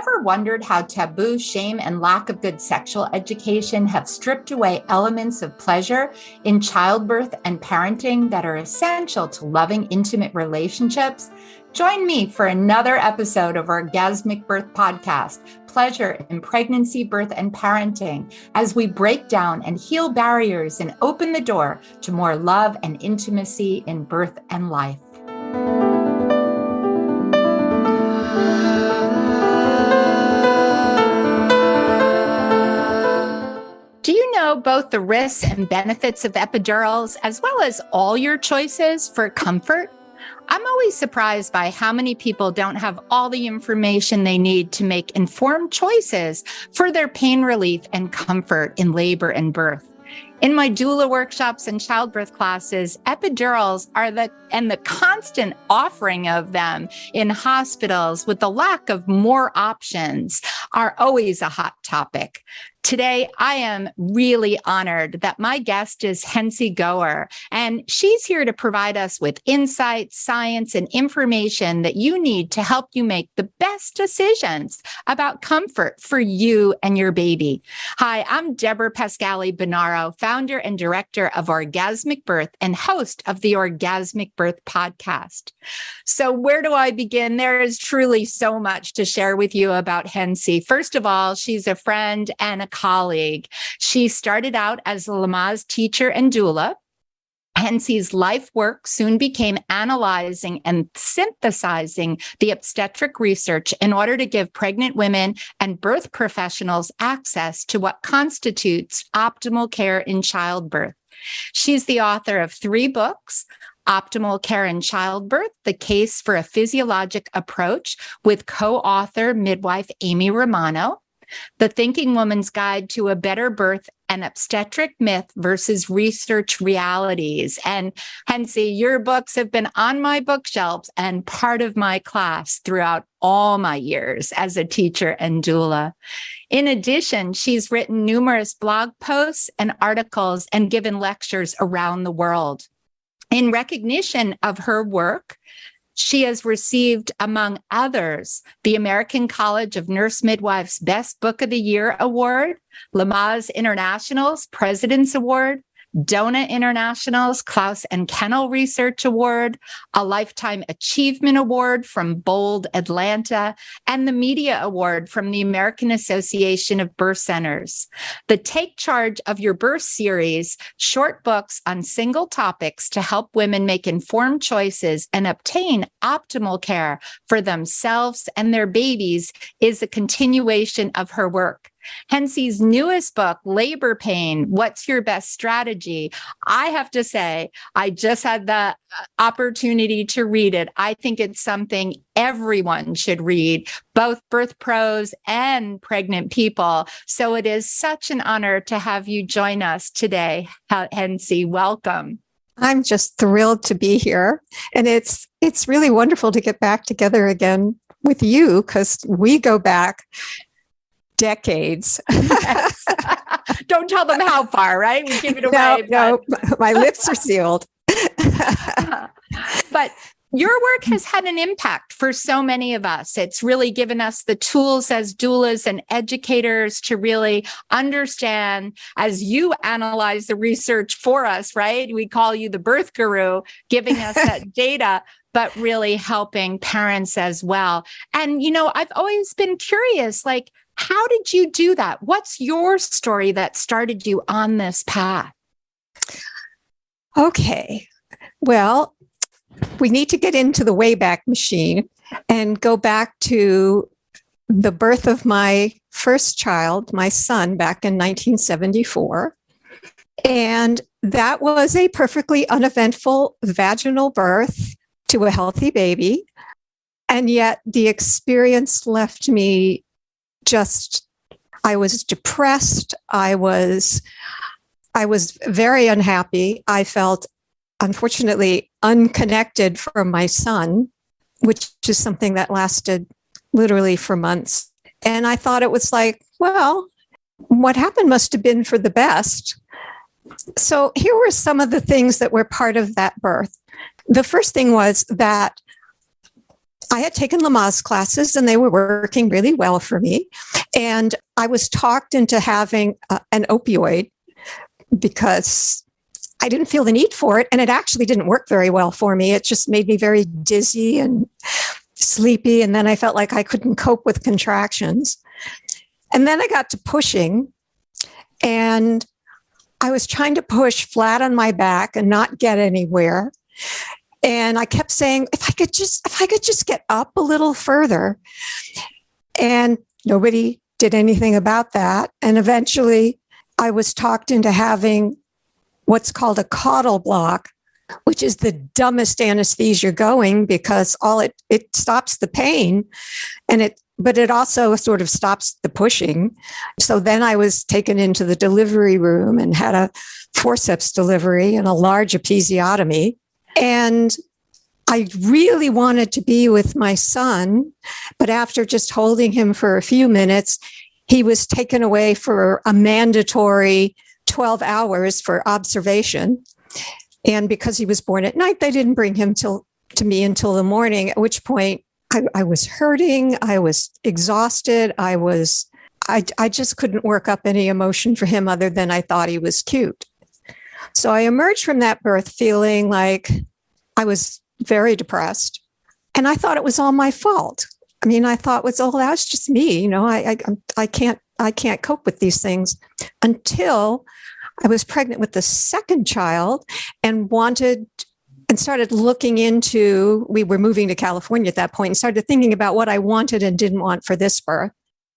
ever wondered how taboo, shame, and lack of good sexual education have stripped away elements of pleasure in childbirth and parenting that are essential to loving, intimate relationships? Join me for another episode of Orgasmic Birth Podcast, Pleasure in Pregnancy, Birth, and Parenting, as we break down and heal barriers and open the door to more love and intimacy in birth and life. Do you know both the risks and benefits of epidurals, as well as all your choices for comfort? I'm always surprised by how many people don't have all the information they need to make informed choices for their pain relief and comfort in labor and birth. In my doula workshops and childbirth classes, epidurals are the constant offering of them in hospitals with the lack of more options are always a hot topic. Today, I am really honored that my guest is Henci Goer, and she's here to provide us with insight, science, and information that you need to help you make the best decisions about comfort for you and your baby. Hi, I'm Deborah Pascali-Bonaro, founder and director of Orgasmic Birth and host of the Orgasmic Birth podcast. So where do I begin? There is truly so much to share with you about Henci. First of all, she's a friend and a colleague. She started out as a Lamaze teacher and doula. Henci's life work soon became analyzing and synthesizing the obstetric research in order to give pregnant women and birth professionals access to what constitutes optimal care in childbirth. She's the author of 3 books: Optimal Care in Childbirth, The Case for a Physiologic Approach, with co-author midwife Amy Romano; The Thinking Woman's Guide to a Better Birth, and Obstetric Myth versus Research Realities. And Henci, your books have been on my bookshelves and part of my class throughout all my years as a teacher and doula. In addition, she's written numerous blog posts and articles and given lectures around the world. In recognition of her work, she has received, among others, the American College of Nurse Midwives Best Book of the Year Award, Lamaze International's President's Award, Dona International's Klaus and Kennel Research Award, a Lifetime Achievement Award from Bold Atlanta, and the Media Award from the American Association of Birth Centers. The Take Charge of Your Birth series, short books on single topics to help women make informed choices and obtain optimal care for themselves and their babies, is a continuation of her work. Henci's newest book, Labor Pain, What's Your Best Strategy? I have to say, I just had the opportunity to read it. I think it's something everyone should read, both birth pros and pregnant people. So it is such an honor to have you join us today, Henci. Welcome. I'm just thrilled to be here. And it's really wonderful to get back together again with you, because we go back decades. Yes. Don't tell them how far, right? We give it away. No, my lips are sealed. But your work has had an impact for so many of us. It's really given us the tools as doulas and educators to really understand, as you analyze the research for us, right? We call you the birth guru, giving us that data, but really helping parents as well. And, I've always been curious, how did you do that? What's your story that started you on this path? Okay. Well, we need to get into the Wayback Machine and go back to the birth of my first child, my son, back in 1974. And that was a perfectly uneventful vaginal birth to a healthy baby. And yet the experience left me I was depressed. I was very unhappy. I felt, unfortunately, unconnected from my son, which is something that lasted literally for months. And I thought it was well, what happened must have been for the best. So here were some of the things that were part of that birth. The first thing was that I had taken Lamaze classes and they were working really well for me. And I was talked into having an opioid because I didn't feel the need for it. And it actually didn't work very well for me. It just made me very dizzy and sleepy. And then I felt like I couldn't cope with contractions. And then I got to pushing, and I was trying to push flat on my back and not get anywhere. And I kept saying, if I could just get up a little further. And nobody did anything about that. And eventually I was talked into having what's called a caudal block, which is the dumbest anesthesia going, because it stops the pain, but it also sort of stops the pushing. So then I was taken into the delivery room and had a forceps delivery and a large episiotomy. And I really wanted to be with my son, but after just holding him for a few minutes, he was taken away for a mandatory 12 hours for observation. And because he was born at night, they didn't bring him to me until the morning, at which point I was hurting. I was exhausted. I just couldn't work up any emotion for him other than I thought he was cute. So I emerged from that birth feeling like I was very depressed. And I thought it was all my fault. I mean, I thought that was just me. You know, I can't cope with these things, until I was pregnant with the second child and started looking into, we were moving to California at that point, and started thinking about what I wanted and didn't want for this birth.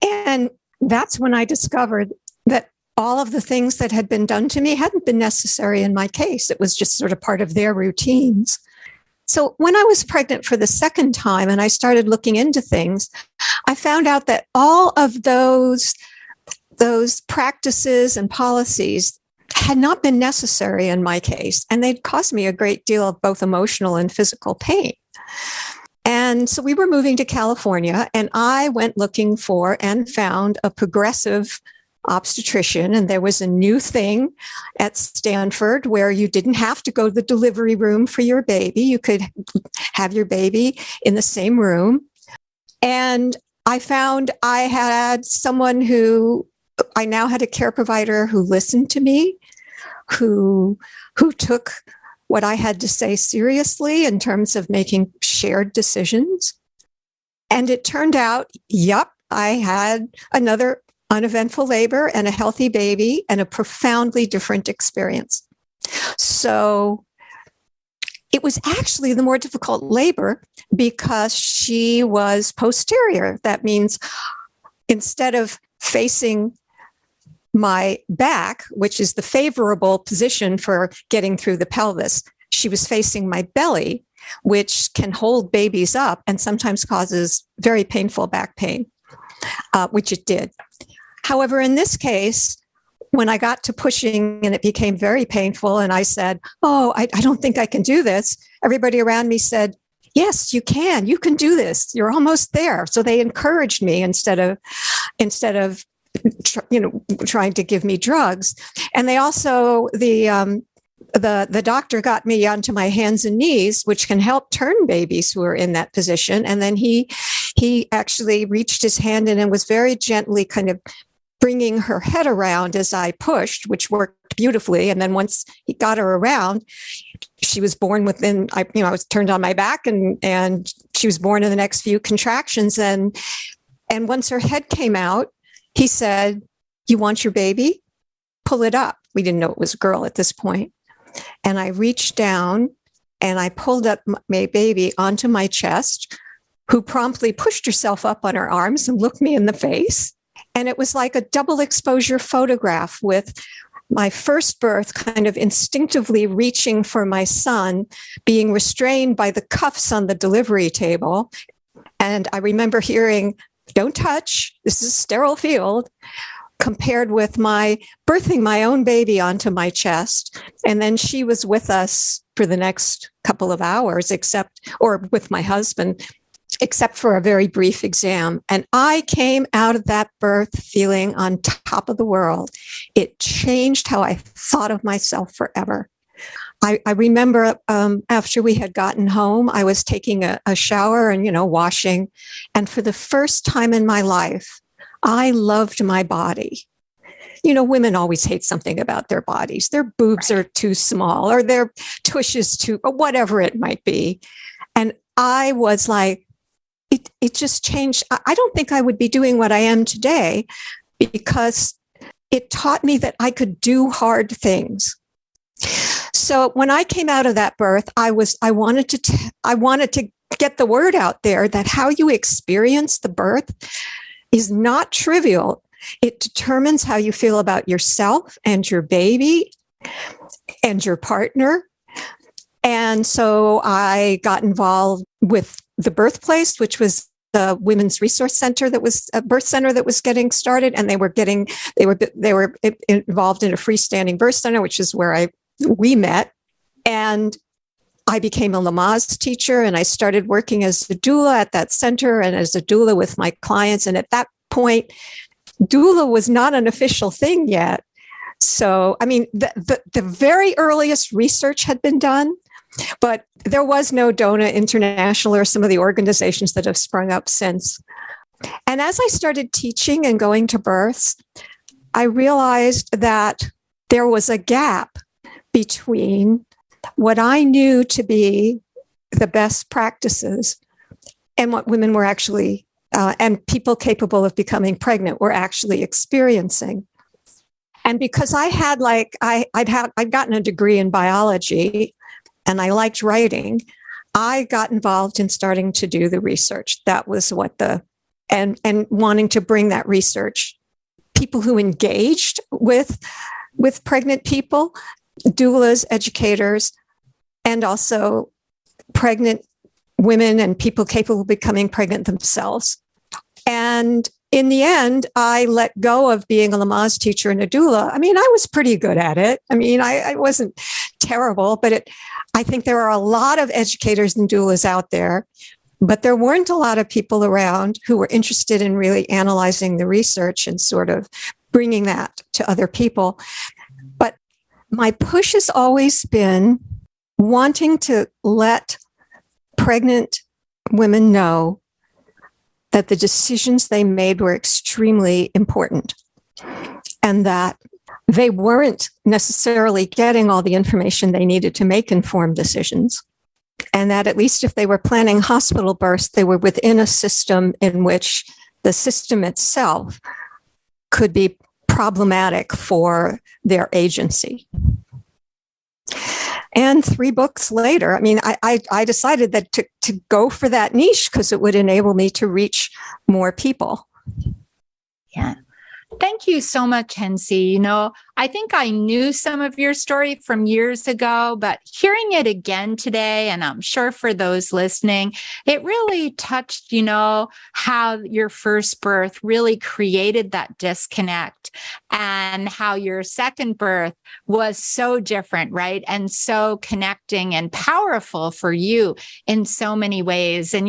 And that's when I discovered that all of the things that had been done to me hadn't been necessary in my case. It was just sort of part of their routines. So when I was pregnant for the second time and I started looking into things, I found out that all of those practices and policies had not been necessary in my case, and they'd caused me a great deal of both emotional and physical pain. And so we were moving to California, and I went looking for and found a progressive obstetrician. And there was a new thing at Stanford where you didn't have to go to the delivery room for your baby. You could have your baby in the same room. And I found I had someone I now had a care provider who listened to me, who took what I had to say seriously in terms of making shared decisions. And it turned out, I had another uneventful labor and a healthy baby and a profoundly different experience. So it was actually the more difficult labor because she was posterior. That means instead of facing my back, which is the favorable position for getting through the pelvis, she was facing my belly, which can hold babies up and sometimes causes very painful back pain, which it did. However, in this case, when I got to pushing and it became very painful and I said, I don't think I can do this, everybody around me said, yes, you can do this. You're almost there. So they encouraged me instead of trying to give me drugs. And they also, the doctor got me onto my hands and knees, which can help turn babies who are in that position. And then he actually reached his hand in and was very gently kind of bringing her head around as I pushed, which worked beautifully. And then once he got her around, she was born I was turned on my back and she was born in the next few contractions. And once her head came out, he said, "You want your baby? Pull it up." We didn't know it was a girl at this point. And I reached down and I pulled up my baby onto my chest, who promptly pushed herself up on her arms and looked me in the face. And it was like a double exposure photograph with my first birth kind of instinctively reaching for my son, being restrained by the cuffs on the delivery table. And I remember hearing, "Don't touch, this is a sterile field," compared with my birthing my own baby onto my chest. And then she was with us for the next couple of hours, or with my husband, except for a very brief exam. And I came out of that birth feeling on top of the world. It changed how I thought of myself forever. I remember after we had gotten home, I was taking a shower and, washing. And for the first time in my life, I loved my body. Women always hate something about their bodies. Their boobs are too small or their tush is too, or whatever it might be. And I was like, it just changed. I don't think I would be doing what I am today because it taught me that I could do hard things. So when I came out of that birth, I wanted to get the word out there that how you experience the birth is not trivial. It determines how you feel about yourself and your baby and your partner. And so I got involved with the birthplace, which was the women's resource center that was a birth center that was getting started. And they were involved in a freestanding birth center, which is where we met. And I became a Lamaze teacher and I started working as a doula at that center and as a doula with my clients. And at that point, doula was not an official thing yet. So, I mean, the very earliest research had been done, but there was no DONA International or some of the organizations that have sprung up since. And as I started teaching and going to births, I realized that there was a gap between what I knew to be the best practices and what women were actually, and people capable of becoming pregnant were actually experiencing. And because I'd gotten a degree in biology and I liked writing, I got involved in starting to do the research. That was and wanting to bring that research, people who engaged with pregnant people, doulas, educators, and also pregnant women and people capable of becoming pregnant themselves. And in the end, I let go of being a Lamaze teacher and a doula. I mean, I was pretty good at it. I mean, I wasn't terrible, but I think there are a lot of educators and doulas out there, but there weren't a lot of people around who were interested in really analyzing the research and sort of bringing that to other people. But my push has always been wanting to let pregnant women know that the decisions they made were extremely important and that they weren't necessarily getting all the information they needed to make informed decisions. And that at least if they were planning hospital births, they were within a system in which the system itself could be problematic for their agency. And 3 books later, I mean, I decided that to go for that niche because it would enable me to reach more people. Yeah. Thank you so much, Henci. I think I knew some of your story from years ago, but hearing it again today, and I'm sure for those listening, it really touched, how your first birth really created that disconnect and how your second birth was so different, right? And so connecting and powerful for you in so many ways. And,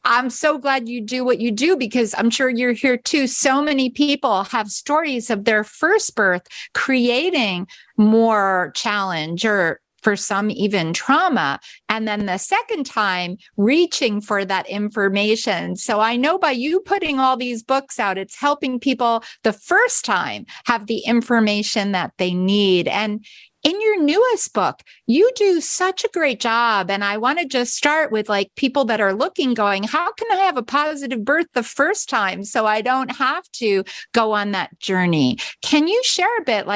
I'm so glad you do what you do because I'm sure you're here too. So many people have stories of their first birth creating more challenge or for some even trauma. And then the second time reaching for that information. So I know by you putting all these books out, it's helping people the first time have the information that they need. And in your newest book, you do such a great job. And I want to just start with people that are looking, going, how can I have a positive birth the first time so I don't have to go on that journey? Can you share a bit,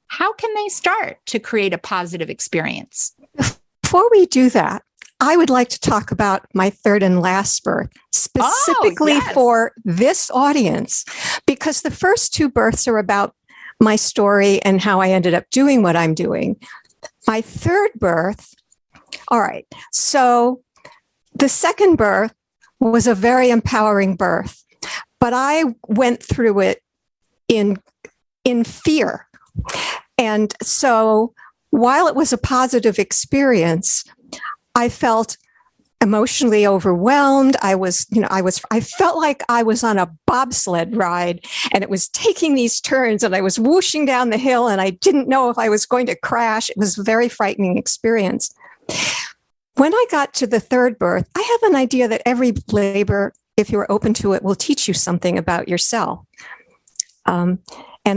how can they start to create a positive experience? Before we do that, I would like to talk about my third and last birth, specifically for this audience, because the first 2 births are about my story and how I ended up doing what I'm doing. My third birth, all right. So the second birth was a very empowering birth, but I went through it in fear. And so while it was a positive experience, I felt emotionally overwhelmed. I felt like I was on a bobsled ride and it was taking these turns and I was whooshing down the hill and I didn't know if I was going to crash. It was a very frightening experience. When I got to the third birth, I have an idea that every labor, if you're open to it, will teach you something about yourself. And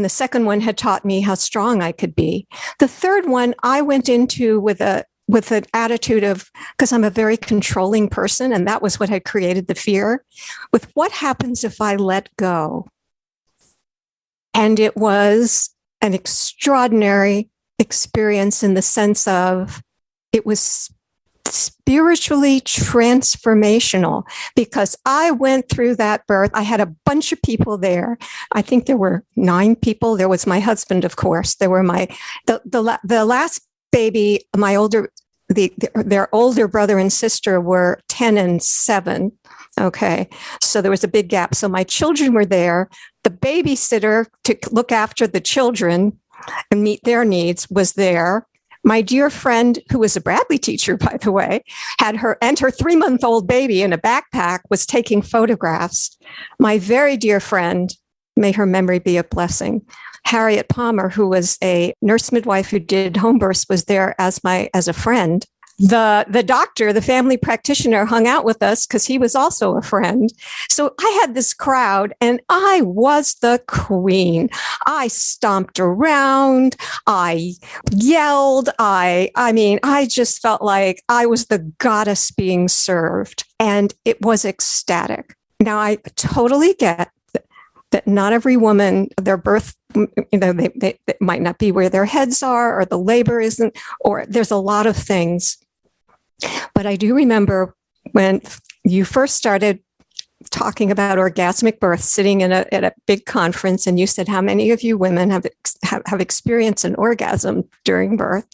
the second one had taught me how strong I could be. The third one, I went into with an attitude of, because I'm a very controlling person, and that was what had created the fear, with what happens if I let go? And it was an extraordinary experience in the sense of it was spiritually transformational because I went through that birth. I had a bunch of people there. I think there were 9 people. There was my husband, of course. There were the last baby, their older brother and sister were 10 and 7. Okay. So there was a big gap. So my children were there. The babysitter to look after the children and meet their needs was there. My dear friend, who was a Bradley teacher, by the way, had her 3-month-old baby in a backpack, was taking photographs. My very dear friend, may her memory be a blessing, Harriet Palmer, who was a nurse midwife who did home births, was there as a friend. The doctor, the family practitioner, hung out with us because he was also a friend. So I had this crowd and I was the queen. I stomped around. I yelled. I just felt like I was the goddess being served, and it was ecstatic. Now, I totally get that not every woman, their birth, they might not be where their heads are, or the labor isn't, or there's a lot of things. But I do remember when you first started talking about orgasmic birth, sitting at a big conference, and you said, how many of you women have experienced an orgasm during birth?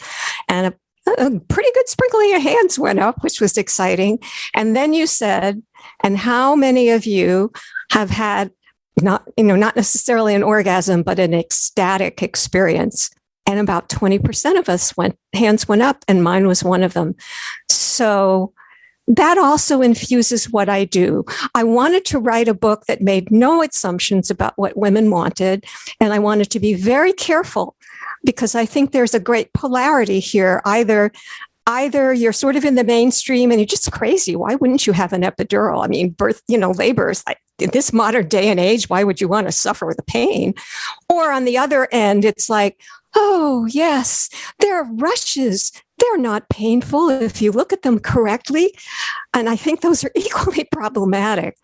And a pretty good sprinkling of hands went up, which was exciting. And then you said, and how many of you have had not necessarily an orgasm, but an ecstatic experience? And about 20% of us hands went up, and mine was one of them. So that also infuses what I do. I wanted to write a book that made no assumptions about what women wanted. And I wanted to be very careful because I think there's a great polarity here. Either you're sort of in the mainstream and you're just crazy. Why wouldn't you have an epidural? I mean, labor is like, in this modern day and age, why would you want to suffer the pain? Or on the other end, it's like, oh, yes, there are rushes. They're not painful if you look at them correctly. And I think those are equally problematic.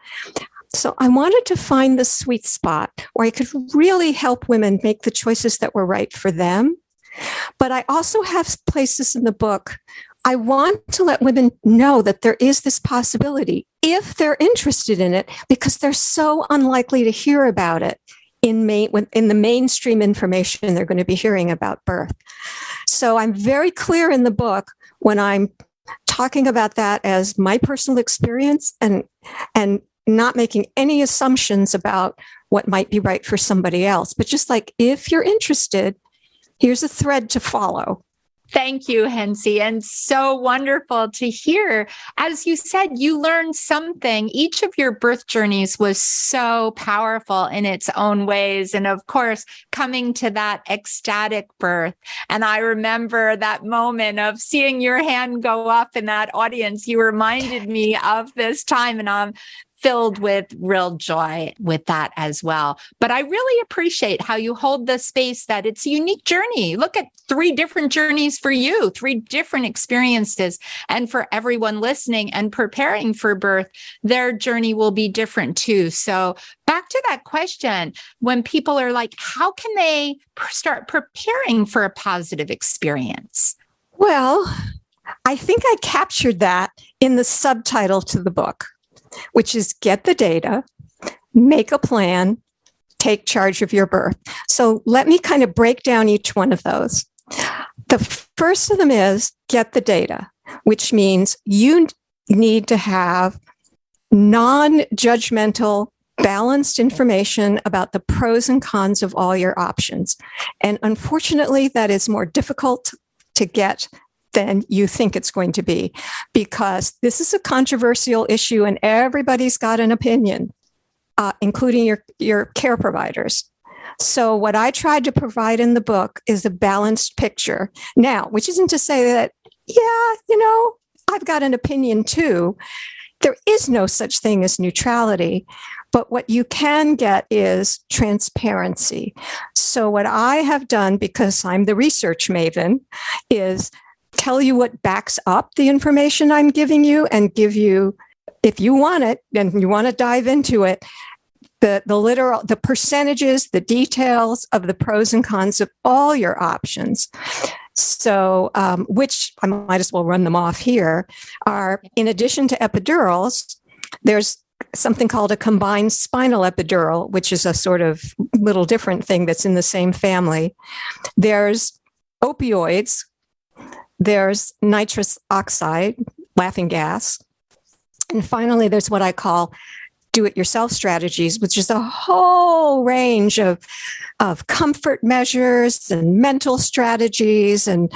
So I wanted to find the sweet spot where I could really help women make the choices that were right for them. But I also have places in the book. I want to let women know that there is this possibility if they're interested in it, because they're so unlikely to hear about it in the mainstream information they're going to be hearing about birth. So I'm very clear in the book when I'm talking about that as my personal experience and not making any assumptions about what might be right for somebody else. But just like, if you're interested, here's a thread to follow. Thank you, Henci. And so wonderful to hear. As you said, you learned something. Each of your birth journeys was so powerful in its own ways. And of course, coming to that ecstatic birth. And I remember that moment of seeing your hand go up in that audience. You reminded me of this time, and I'm filled with real joy with that as well. But I really appreciate how you hold the space that it's a unique journey. Look at 3 different journeys for you, 3 different experiences. And for everyone listening and preparing for birth, their journey will be different too. So back to that question, when people are like, how can they start preparing for a positive experience? Well, I think I captured that in the subtitle to the book, which is get the data, make a plan, take charge of your birth. So let me kind of break down each one of those. The first of them is get the data, which means you need to have non-judgmental, balanced information about the pros and cons of all your options. And unfortunately, that is more difficult to get than you think it's going to be, because this is a controversial issue and everybody's got an opinion, including your care providers. So what I tried to provide in the book is a balanced picture. Now, which isn't to say that, I've got an opinion too. There is no such thing as neutrality, but what you can get is transparency. So what I have done, because I'm the research maven, is tell you what backs up the information I'm giving you and give you, if you want it and you want to dive into it, the percentages, the details of the pros and cons of all your options. So, which I might as well run them off here, are, in addition to epidurals, there's something called a combined spinal epidural, which is a sort of little different thing that's in the same family. There's opioids. There's nitrous oxide, laughing gas. And finally, there's what I call do-it-yourself strategies, which is a whole range of comfort measures and mental strategies, and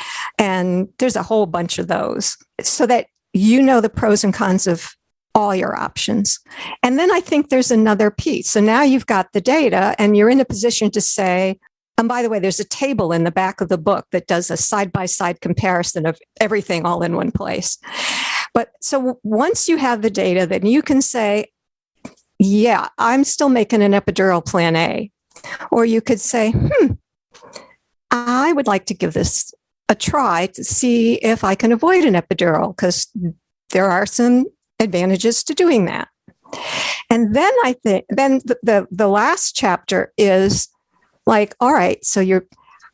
there's a whole bunch of those, so that you know the pros and cons of all your options. And then I think there's another piece. So now you've got the data and you're in a position to say, and by the way, there's a table in the back of the book that does a side-by-side comparison of everything all in one place. But so once you have the data, then you can say, yeah, I'm still making an epidural plan A. Or you could say, I would like to give this a try to see if I can avoid an epidural, because there are some advantages to doing that. And then I think, then the last chapter is like, all right, so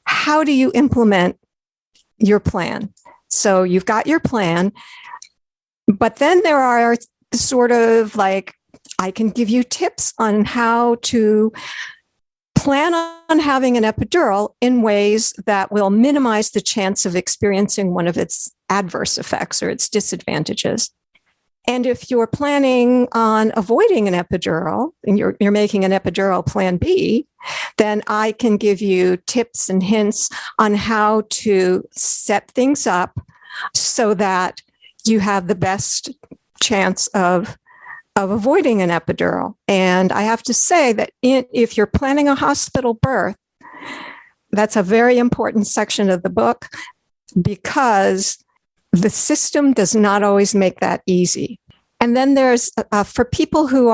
how do you implement your plan? So you've got your plan, but then there are sort of like, I can give you tips on how to plan on having an epidural in ways that will minimize the chance of experiencing one of its adverse effects or its disadvantages. And if you're planning on avoiding an epidural and you're making an epidural plan B, then I can give you tips and hints on how to set things up so that you have the best chance of avoiding an epidural. And I have to say that if you're planning a hospital birth, that's a very important section of the book, because the system does not always make that easy. And then there's for people who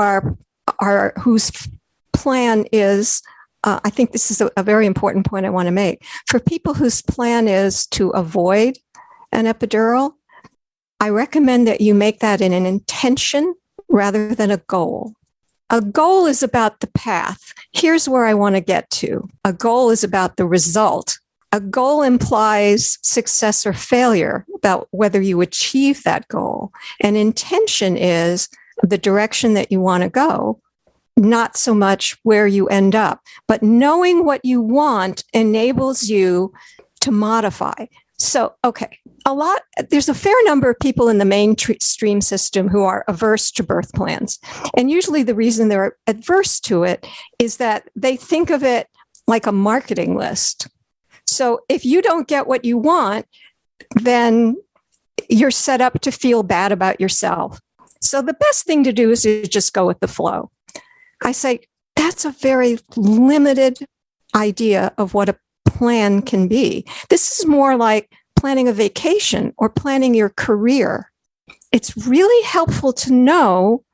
whose plan is, I think this is a very important point I want to make. For people whose plan is to avoid an epidural, I recommend that you make that in an intention rather than a goal. A goal is about the path. Here's where I want to get to. A goal is about the result. A goal implies success or failure about whether you achieve that goal. An intention is the direction that you want to go, not so much where you end up. But knowing what you want enables you to modify. So, okay, there's a fair number of people in the mainstream system who are averse to birth plans. And usually the reason they're adverse to it is that they think of it like a marketing list. So if you don't get what you want, then you're set up to feel bad about yourself. So the best thing to do is to just go with the flow. I say that's a very limited idea of what a plan can be. This is more like planning a vacation or planning your career. It's really helpful to know,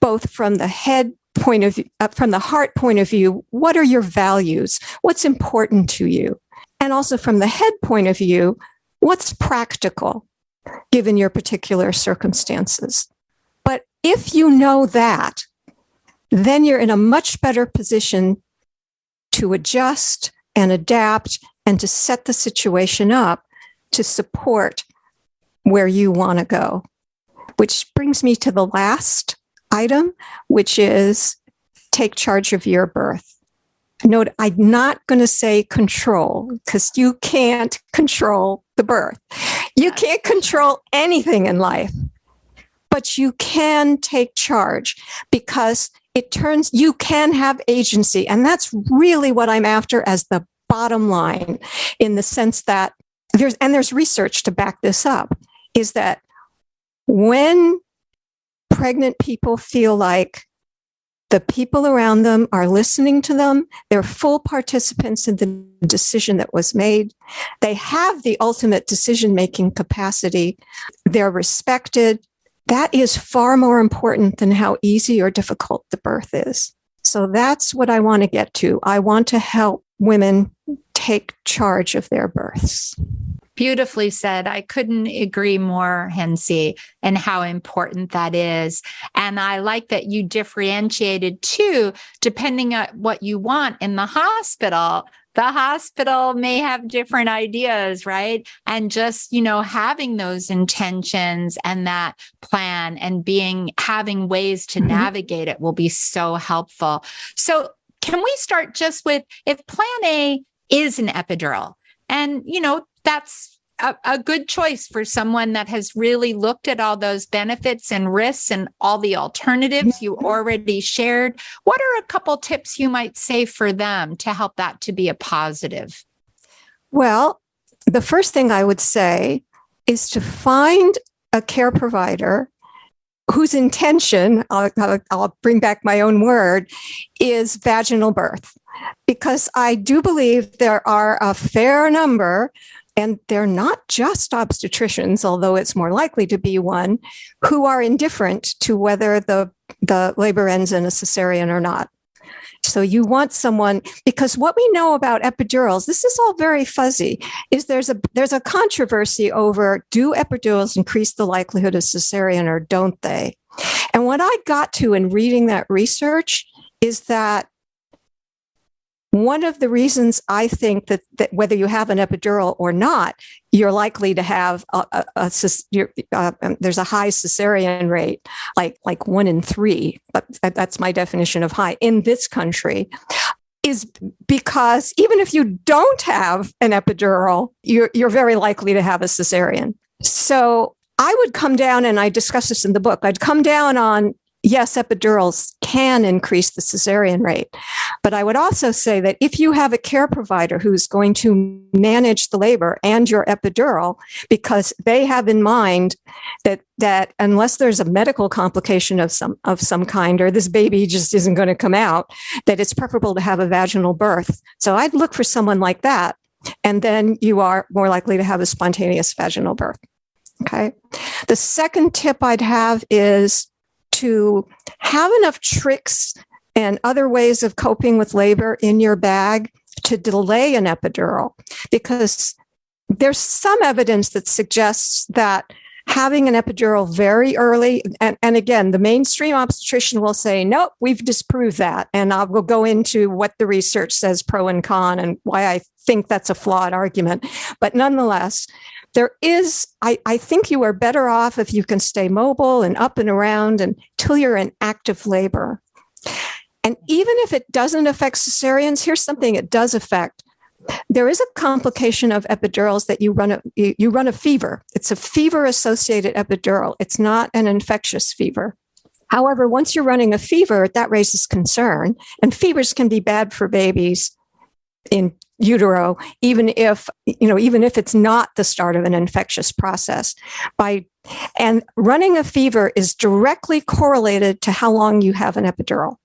both from the head point of view, from the heart point of view, what are your values? What's important to you? And also from the head point of view, what's practical given your particular circumstances? But if you know that, then you're in a much better position to adjust and adapt and to set the situation up to support where you want to go. Which brings me to the last item, which is take charge of your birth. Note, I'm not going to say control, because you can't control the birth. You can't control anything in life, but you can take charge, because you can have agency. And that's really what I'm after as the bottom line, in the sense that there's research to back this up, is that when pregnant people feel like the people around them are listening to them, they're full participants in the decision that was made, they have the ultimate decision-making capacity, they're respected, that is far more important than how easy or difficult the birth is. So that's what I want to get to. I want to help women take charge of their births. Beautifully said. I couldn't agree more, Henci, and how important that is. And I like that you differentiated too, depending on what you want in the hospital. The hospital may have different ideas, right? And just, having those intentions and that plan and having ways to navigate it will be so helpful. So can we start just with, if plan A is an epidural, and, that's a good choice for someone that has really looked at all those benefits and risks and all the alternatives you already shared. What are a couple tips you might say for them to help that to be a positive? Well, the first thing I would say is to find a care provider whose intention, I'll bring back my own word, is vaginal birth. Because I do believe there are a fair number, and they're not just obstetricians, although it's more likely to be one, who are indifferent to whether the labor ends in a cesarean or not. So you want someone, because what we know about epidurals, this is all very fuzzy, is there's a controversy over, do epidurals increase the likelihood of cesarean or don't they? And what I got to in reading that research is that one of the reasons I think that whether you have an epidural or not, you're likely to have there's a high cesarean rate, like 1 in 3. That's my definition of high in this country, is because even if you don't have an epidural, you're very likely to have a cesarean. So I would come down, and I discuss this in the book, I'd come down on, yes, epidurals can increase the cesarean rate. But I would also say that if you have a care provider who's going to manage the labor and your epidural, because they have in mind that unless there's a medical complication of some kind, or this baby just isn't going to come out, that it's preferable to have a vaginal birth. So I'd look for someone like that. And then you are more likely to have a spontaneous vaginal birth. Okay. The second tip I'd have is to have enough tricks and other ways of coping with labor in your bag to delay an epidural, because there's some evidence that suggests that having an epidural very early, and again, the mainstream obstetrician will say, nope, we've disproved that. And I will go into what the research says pro and con and why I think that's a flawed argument. But nonetheless, there is, I think you are better off if you can stay mobile and up and around until you're in active labor. And even if it doesn't affect cesareans, here's something it does affect. There is a complication of epidurals that you run a fever. It's a fever-associated epidural. It's not an infectious fever. However, once you're running a fever, that raises concern. And fevers can be bad for babies in utero, even if it's not the start of an infectious process. And running a fever is directly correlated to how long you have an epidural.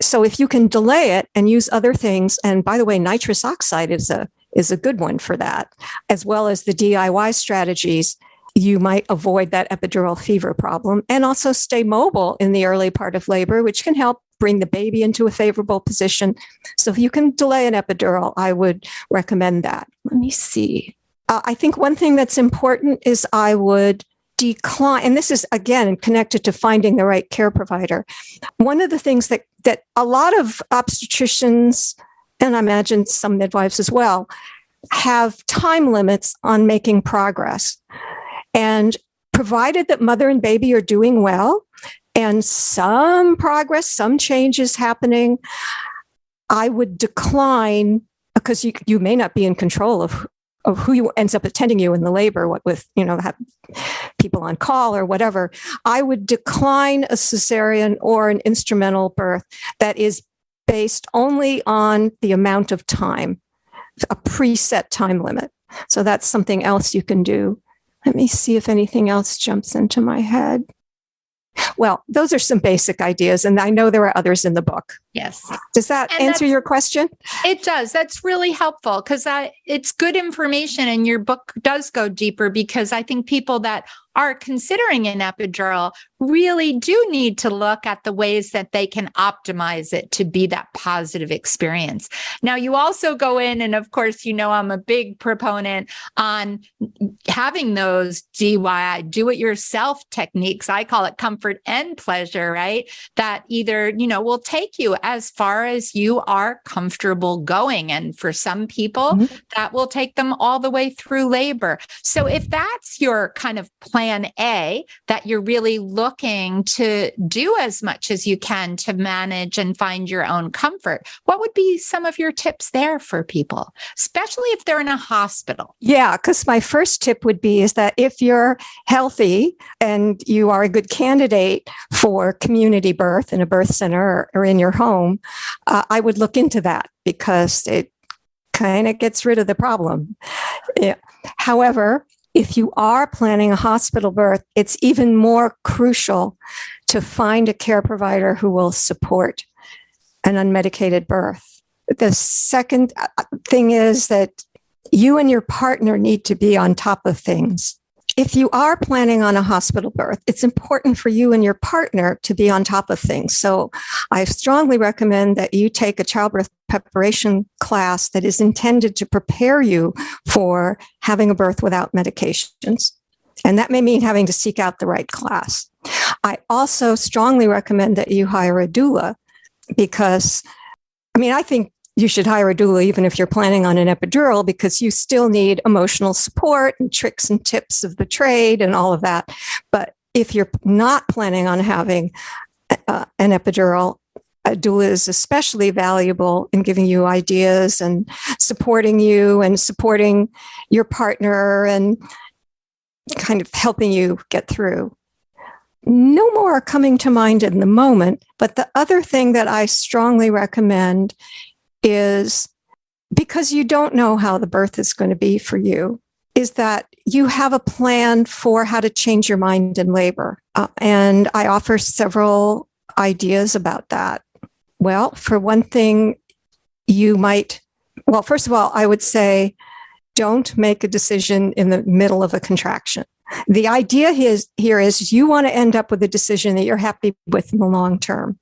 So if you can delay it and use other things, and by the way, nitrous oxide is a good one for that, as well as the DIY strategies, you might avoid that epidural fever problem and also stay mobile in the early part of labor, which can help bring the baby into a favorable position. So if you can delay an epidural, I would recommend that. Let me see. I think one thing that's important is I would decline, and this is, again, connected to finding the right care provider. One of the things that a lot of obstetricians, and I imagine some midwives as well, have time limits on making progress. And provided that mother and baby are doing well, and some progress, some change is happening, I would decline, because you may not be in control of who ends up attending you in the labor, what with, have people on call or whatever. I would decline a cesarean or an instrumental birth that is based only on the amount of time, a preset time limit. So that's something else you can do. Let me see if anything else jumps into my head. Well, those are some basic ideas, and I know there are others in the book. Yes. Does that answer your question? It does. That's really helpful because it's good information, and your book does go deeper, because I think people that are considering an epidural really do need to look at the ways that they can optimize it to be that positive experience. Now, you also go in, and of course, I'm a big proponent on having those DIY, do-it-yourself techniques. I call it comfort and pleasure, right? That either, will take you as far as you are comfortable going. And for some people, that will take them all the way through labor. So if that's your kind of plan A, that you're really looking to do as much as you can to manage and find your own comfort, what would be some of your tips there for people, especially if they're in a hospital? Yeah, because my first tip would be is that if you're healthy and you are a good candidate for community birth in a birth center or in your home, I would look into that, because it kind of gets rid of the problem. Yeah. However, if you are planning a hospital birth, it's even more crucial to find a care provider who will support an unmedicated birth. The second thing is that you and your partner need to be on top of things. If you are planning on a hospital birth, it's important for you and your partner to be on top of things. So I strongly recommend that you take a childbirth preparation class that is intended to prepare you for having a birth without medications. And that may mean having to seek out the right class. I also strongly recommend that you hire a doula, because, I think you should hire a doula even if you're planning on an epidural, because you still need emotional support and tricks and tips of the trade and all of that. But if you're not planning on having an epidural, a doula is especially valuable in giving you ideas and supporting you and supporting your partner and kind of helping you get through. No more are coming to mind in the moment, but the other thing that I strongly recommend is, because you don't know how the birth is going to be for you, is that you have a plan for how to change your mind in labor. And I offer several ideas about that. Well, for one thing, first of all, I would say, don't make a decision in the middle of a contraction. The idea here is you want to end up with a decision that you're happy with in the long term.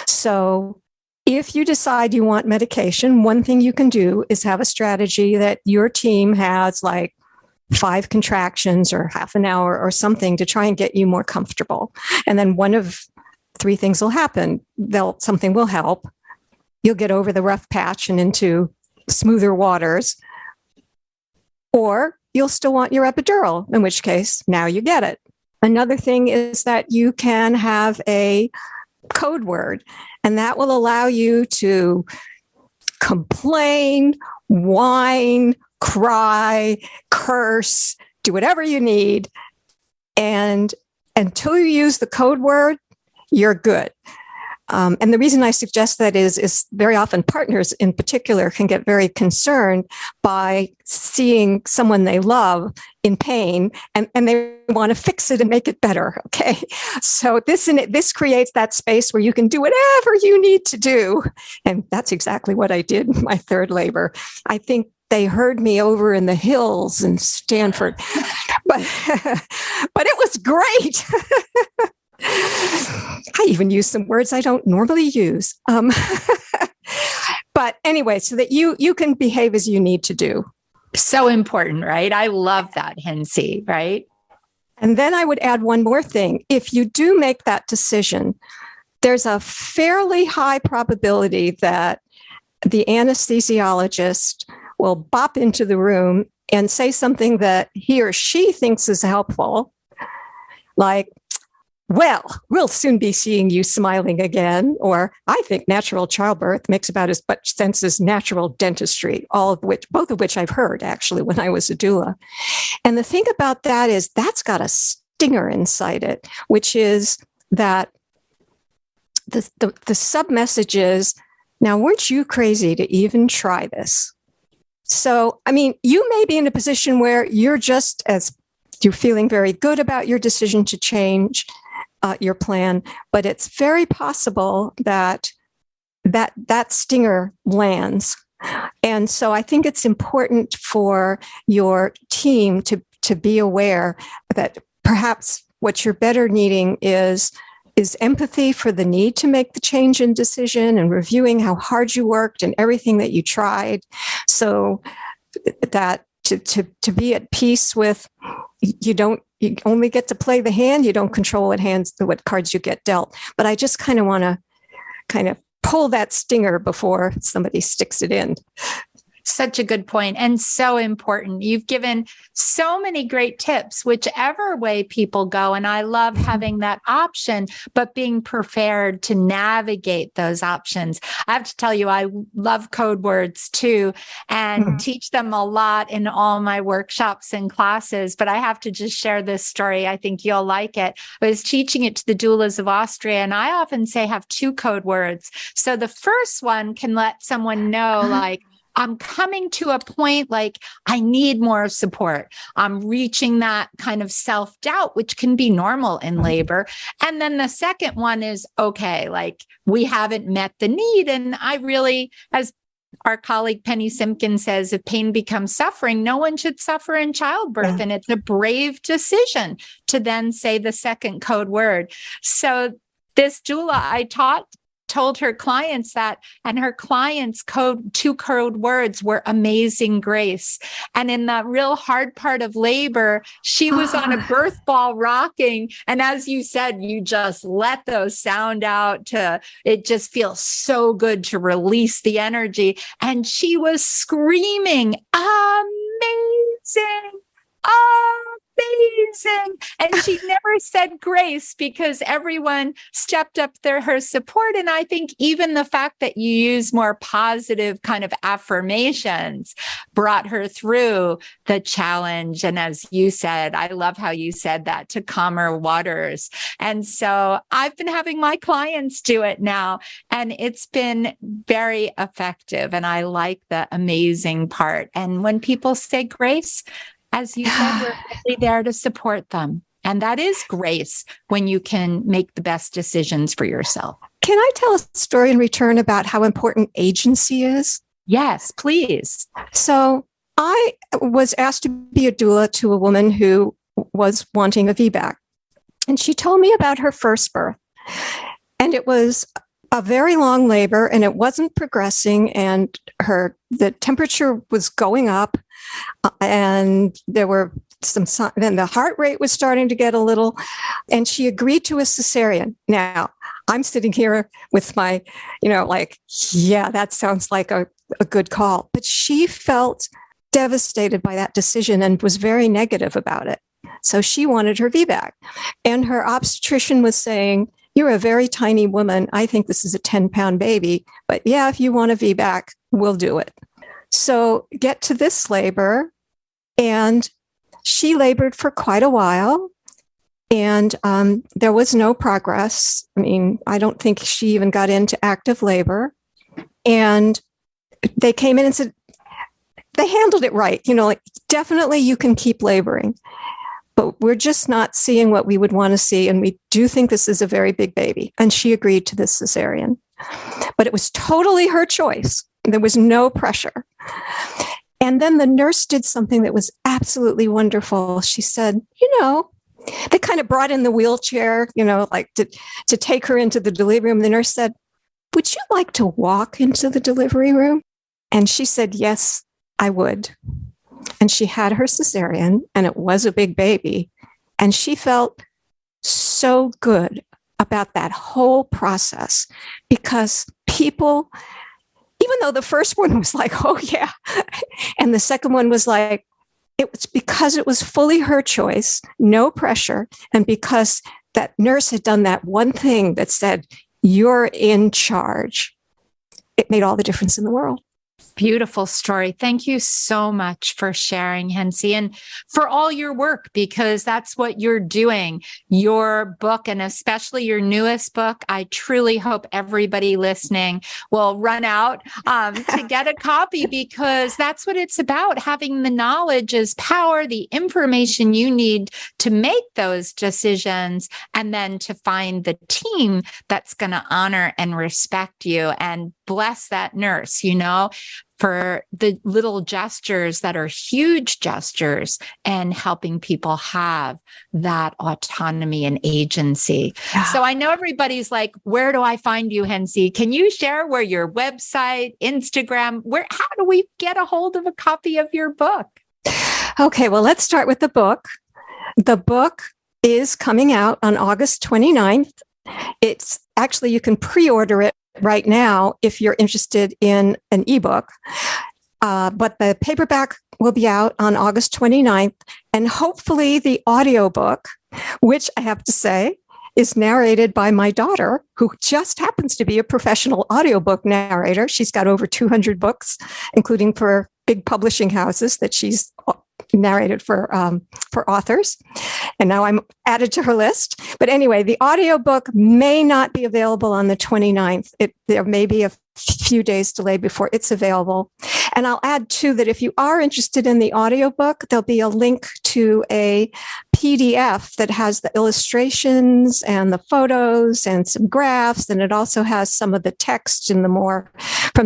So if you decide you want medication, one thing you can do is have a strategy that your team has like 5 contractions or half an hour or something to try and get you more comfortable. And then one of 3 things will happen. Something will help. You'll get over the rough patch and into smoother waters. Or you'll still want your epidural, in which case now you get it. Another thing is that you can have a code word, and that will allow you to complain, whine, cry, curse, do whatever you need. And until you use the code word, you're good. And the reason I suggest that is very often partners in particular can get very concerned by seeing someone they love in pain, and they want to fix it and make it better. Okay. So this creates that space where you can do whatever you need to do. And that's exactly what I did in my 3rd labor. I think they heard me over in the hills in Stanford, but it was great. I even use some words I don't normally use. But anyway, so that you can behave as you need to do. So important, right? I love that, Henci, right? And then I would add one more thing. If you do make that decision, there's a fairly high probability that the anesthesiologist will bop into the room and say something that he or she thinks is helpful, like, well, we'll soon be seeing you smiling again. Or I think natural childbirth makes about as much sense as natural dentistry, both of which I've heard actually when I was a doula. And the thing about that is that's got a stinger inside it, which is that the sub message is, now, weren't you crazy to even try this? So, I mean, you may be in a position where you're feeling very good about your decision to change your plan, but it's very possible that stinger lands. And so I think it's important for your team to be aware that perhaps what you're better needing is empathy for the need to make the change in decision and reviewing how hard you worked and everything that you tried, so that to be at peace with, you only get to play the hand, you don't control what cards you get dealt. But I just kind of want to pull that stinger before somebody sticks it in. Such a good point, and so important. You've given so many great tips, whichever way people go. And I love having that option, but being prepared to navigate those options. I have to tell you, I love code words too, and teach them a lot in all my workshops and classes. But I have to just share this story. I think you'll like it. I was teaching it to the doulas of Austria, and I often say have two code words. So the first one can let someone know, like, I'm coming to a point like I need more support. I'm reaching that kind of self-doubt, which can be normal in labor. And then the second one is, okay, like we haven't met the need. And I really, as our colleague Penny Simpkins says, if pain becomes suffering, no one should suffer in childbirth. And it's a brave decision to then say the second code word. So this doula I told her clients that, and her clients' two code words were amazing grace. And in the real hard part of labor, she was on a birth ball rocking. And as you said, you just let those sound out it just feels so good to release the energy. And she was screaming, amazing. Amazing. And she never said grace because everyone stepped up her support. And I think even the fact that you use more positive kind of affirmations brought her through the challenge. And as you said, I love how you said that, to calmer waters. And so I've been having my clients do it now, and it's been very effective. And I like the amazing part. And when people say grace, as you said, we're really there to support them. And that is grace when you can make the best decisions for yourself. Can I tell a story in return about how important agency is? Yes, please. So I was asked to be a doula to a woman who was wanting a VBAC. And she told me about her first birth. And it was a very long labor, and it wasn't progressing, and the temperature was going up, and there were then the heart rate was starting to get a little, and she agreed to a cesarean. Now, I'm sitting here with my, that sounds like a good call. But she felt devastated by that decision and was very negative about it. So she wanted her VBAC. And her obstetrician was saying, "You're a very tiny woman. I think this is a 10-pound baby. But yeah, if you want a VBAC, we'll do it." So get to this labor, and she labored for quite a while, and there was no progress. I mean, I don't think she even got into active labor. And they came in and said, they handled it right. Definitely you can keep laboring, but we're just not seeing what we would want to see. And we do think this is a very big baby. And she agreed to this cesarean, but it was totally her choice. There was no pressure. And then the nurse did something that was absolutely wonderful. She said, they kind of brought in the wheelchair, to take her into the delivery room. The nurse said, "Would you like to walk into the delivery room?" And she said, "Yes, I would." And she had her cesarean, and it was a big baby. And she felt so good about that whole process, because people, even though the first one was like, "Oh yeah," and the second one was like, it was because it was fully her choice, no pressure. And because that nurse had done that one thing that said, "You're in charge," it made all the difference in the world. Beautiful story. Thank you so much for sharing, Henci, and for all your work, because that's what you're doing. Your book, and especially your newest book, I truly hope everybody listening will run out to get a copy, because that's what it's about. Having the knowledge is power, the information you need to make those decisions, and then to find the team that's going to honor and respect you and bless that nurse, for the little gestures that are huge gestures and helping people have that autonomy and agency. Yeah. So I know everybody's like, where do I find you, Henci? Can you share where your website, Instagram, how do we get a hold of a copy of your book? Okay, well, let's start with the book. The book is coming out on August 29th. It's actually, you can pre-order it right now if you're interested in an ebook. But the paperback will be out on August 29th. And hopefully the audiobook, which I have to say is narrated by my daughter, who just happens to be a professional audiobook narrator. She's got over 200 books, including for big publishing houses that she's narrated for authors. And now I'm added to her list. But anyway, the audiobook may not be available on the 29th. There may be a few days delay before it's available. And I'll add too that if you are interested in the audiobook, there'll be a link to a PDF that has the illustrations and the photos and some graphs. And it also has some of the text from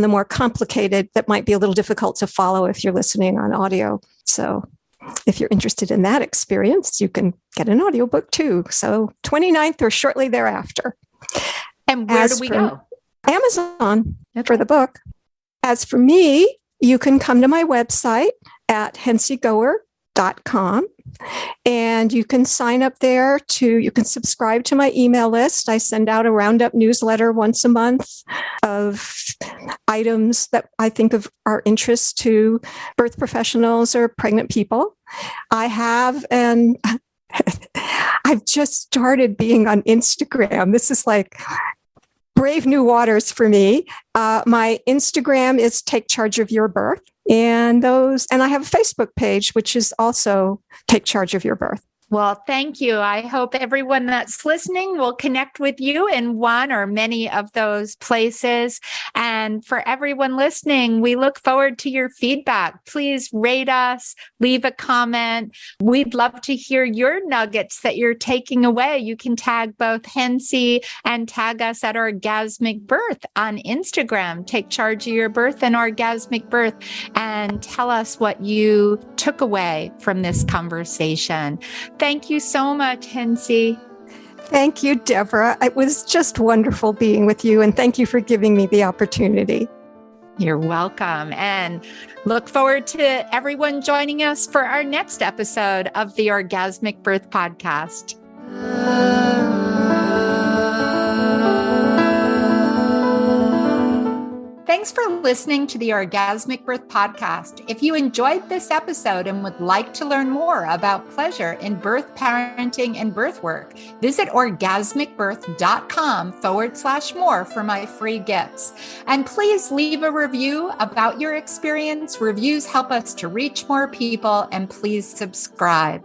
the more complicated that might be a little difficult to follow if you're listening on audio. So if you're interested in that experience, you can get an audiobook too. So 29th or shortly thereafter. And where do we go? Amazon for the book. As for me, you can come to my website at hencigoer.com, and you can sign up there you can subscribe to my email list. I send out a roundup newsletter once a month of items that I think are interest to birth professionals or pregnant people. I've just started being on Instagram. This is like brave new waters for me. My Instagram is Take Charge of Your Birth. And I have a Facebook page, which is also Take Charge of Your Birth. Well, thank you. I hope everyone that's listening will connect with you in one or many of those places. And for everyone listening, we look forward to your feedback. Please rate us, leave a comment. We'd love to hear your nuggets that you're taking away. You can tag both Henci and tag us at Orgasmic Birth on Instagram. Take Charge of Your Birth and Orgasmic Birth, and tell us what you took away from this conversation. Thank you so much, Henci. Thank you, Deborah. It was just wonderful being with you, and thank you for giving me the opportunity. You're welcome. And look forward to everyone joining us for our next episode of the Orgasmic Birth Podcast. Thanks for listening to the Orgasmic Birth Podcast. If you enjoyed this episode and would like to learn more about pleasure in birth, parenting, and birth work, visit orgasmicbirth.com/more for my free gifts. And please leave a review about your experience. Reviews help us to reach more people, and please subscribe.